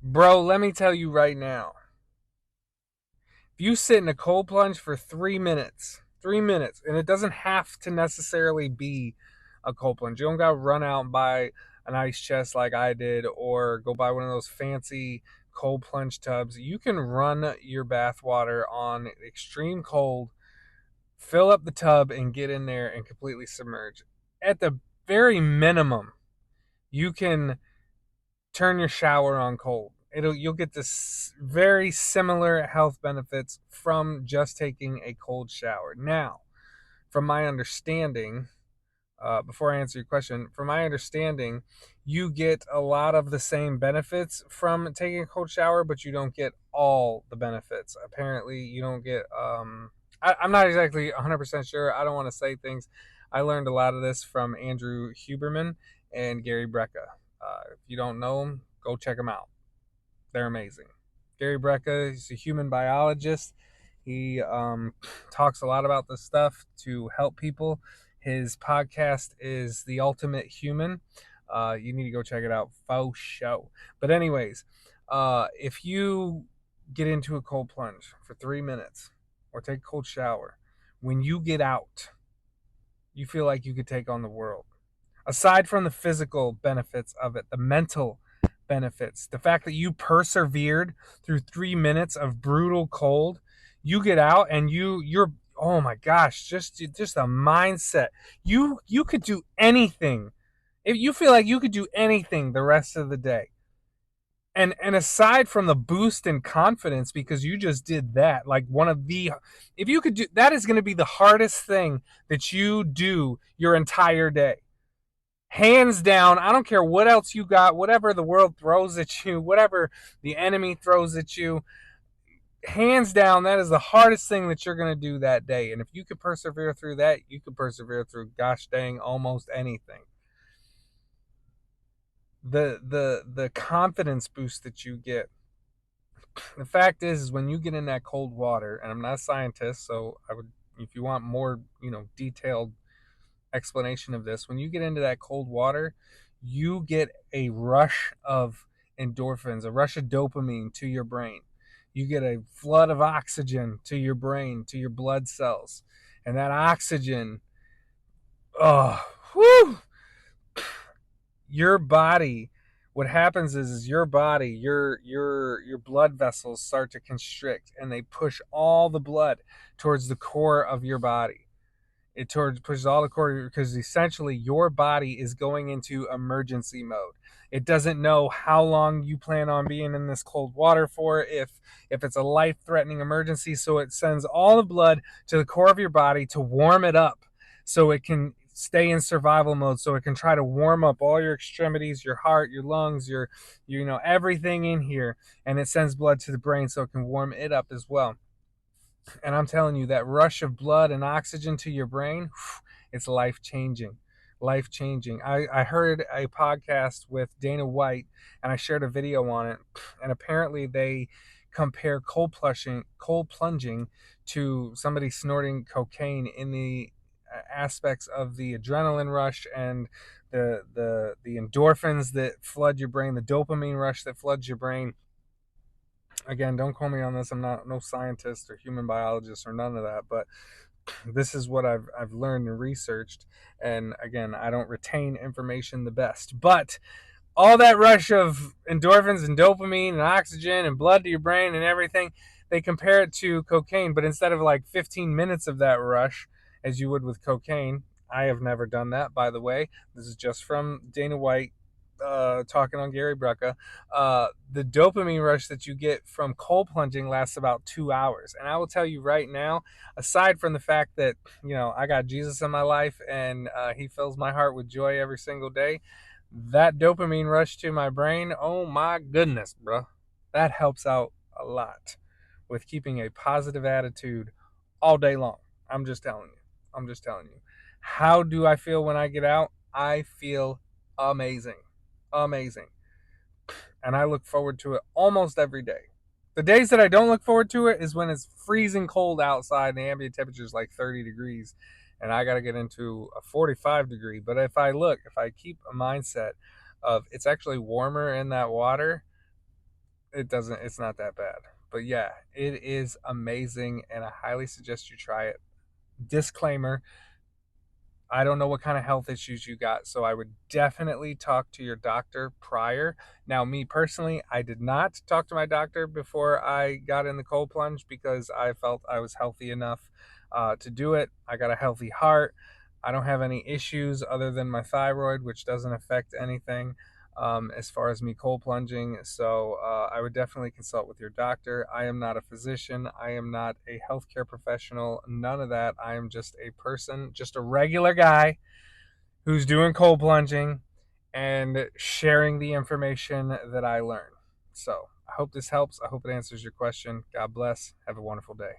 Bro, let me tell you right now. If you sit in a cold plunge for 3 minutes, 3 minutes, and it doesn't have to necessarily be a cold plunge. You don't got to run out and buy an ice chest like I did or go buy one of those fancy cold plunge tubs. You can run your bath water on extreme cold, fill up the tub, and get in there and completely submerge. At the very minimum, you can turn your shower on cold. You'll get this very similar health benefits from just taking a cold shower. Now, from my understanding, before I answer your question, from my understanding, you get a lot of the same benefits from taking a cold shower, but you don't get all the benefits. Apparently, you don't get. I'm not exactly 100% sure. I don't want to say things. I learned a lot of this from Andrew Huberman and Gary Brecka. If you don't know them, go check them out. They're amazing. Gary Brecka is a human biologist. He talks a lot about this stuff to help people. His podcast is The Ultimate Human. You need to go check it out. Faux show. But anyways, if you get into a cold plunge for 3 minutes or take a cold shower, when you get out, you feel like you could take on the world. Aside from the physical benefits of it, the mental benefits, the fact that you persevered through 3 minutes of brutal cold, you get out and you're oh my gosh, just a mindset. You could do anything. If you feel like you could do anything the rest of the day. And aside from the boost in confidence because you just did that, like one of the if you could do that is going to be the hardest thing that you do your entire day, hands down. I don't care what else you got, whatever the world throws at you, whatever the enemy throws at you, hands down, that is the hardest thing that you're going to do that day. And if you could persevere through that, you could persevere through gosh dang almost anything. The confidence boost that you get, the fact is when you get in that cold water, and I'm not a scientist, so I would, if you want more detailed explanation of this, when you get into that cold water, you get a rush of endorphins, a rush of dopamine to your brain. You get a flood of oxygen to your brain, to your blood cells. And that oxygen, oh, whew, your body, what happens is your body, your blood vessels start to constrict and they push all the blood towards the core of your body. It pushes all the core because essentially your body is going into emergency mode. It doesn't know how long you plan on being in this cold water for, if it's a life-threatening emergency, so it sends all the blood to the core of your body to warm it up so it can stay in survival mode, so it can try to warm up all your extremities, your heart, your lungs, your everything in here, and it sends blood to the brain so it can warm it up as well. And I'm telling you, that rush of blood and oxygen to your brain, it's life changing. Life changing. I heard a podcast with Dana White and I shared a video on it. And apparently they compare cold plunging to somebody snorting cocaine in the aspects of the adrenaline rush and the endorphins that flood your brain, the dopamine rush that floods your brain. Again, don't call me on this. I'm not no scientist or human biologist or none of that, but this is what I've learned and researched. And again, I don't retain information the best, but all that rush of endorphins and dopamine and oxygen and blood to your brain and everything, they compare it to cocaine, but instead of like 15 minutes of that rush as you would with cocaine, I have never done that, by the way. This is just from Dana White, talking on Gary Brecka. The dopamine rush that you get from cold plunging lasts about 2 hours. And I will tell you right now, aside from the fact that, I got Jesus in my life and he fills my heart with joy every single day, that dopamine rush to my brain, oh my goodness, bro. That helps out a lot with keeping a positive attitude all day long. I'm just telling you. I'm just telling you. How do I feel when I get out? I feel amazing. Amazing. And I look forward to it almost every day. The days that I don't look forward to it is when it's freezing cold outside and the ambient temperature is like 30 degrees and I got to get into a 45-degree. But if I keep a mindset of it's actually warmer in that water, it doesn't, it's not that bad. But yeah, it is amazing and I highly suggest you try it. Disclaimer, I don't know what kind of health issues you got, so I would definitely talk to your doctor prior. Now, me personally, I did not talk to my doctor before I got in the cold plunge because I felt I was healthy enough to do it. I got a healthy heart. I don't have any issues other than my thyroid, which doesn't affect anything as far as me cold plunging. So I would definitely consult with your doctor. I am not a physician. I am not a healthcare professional. None of that. I am just a person, just a regular guy who's doing cold plunging and sharing the information that I learn. So I hope this helps. I hope it answers your question. God bless. Have a wonderful day.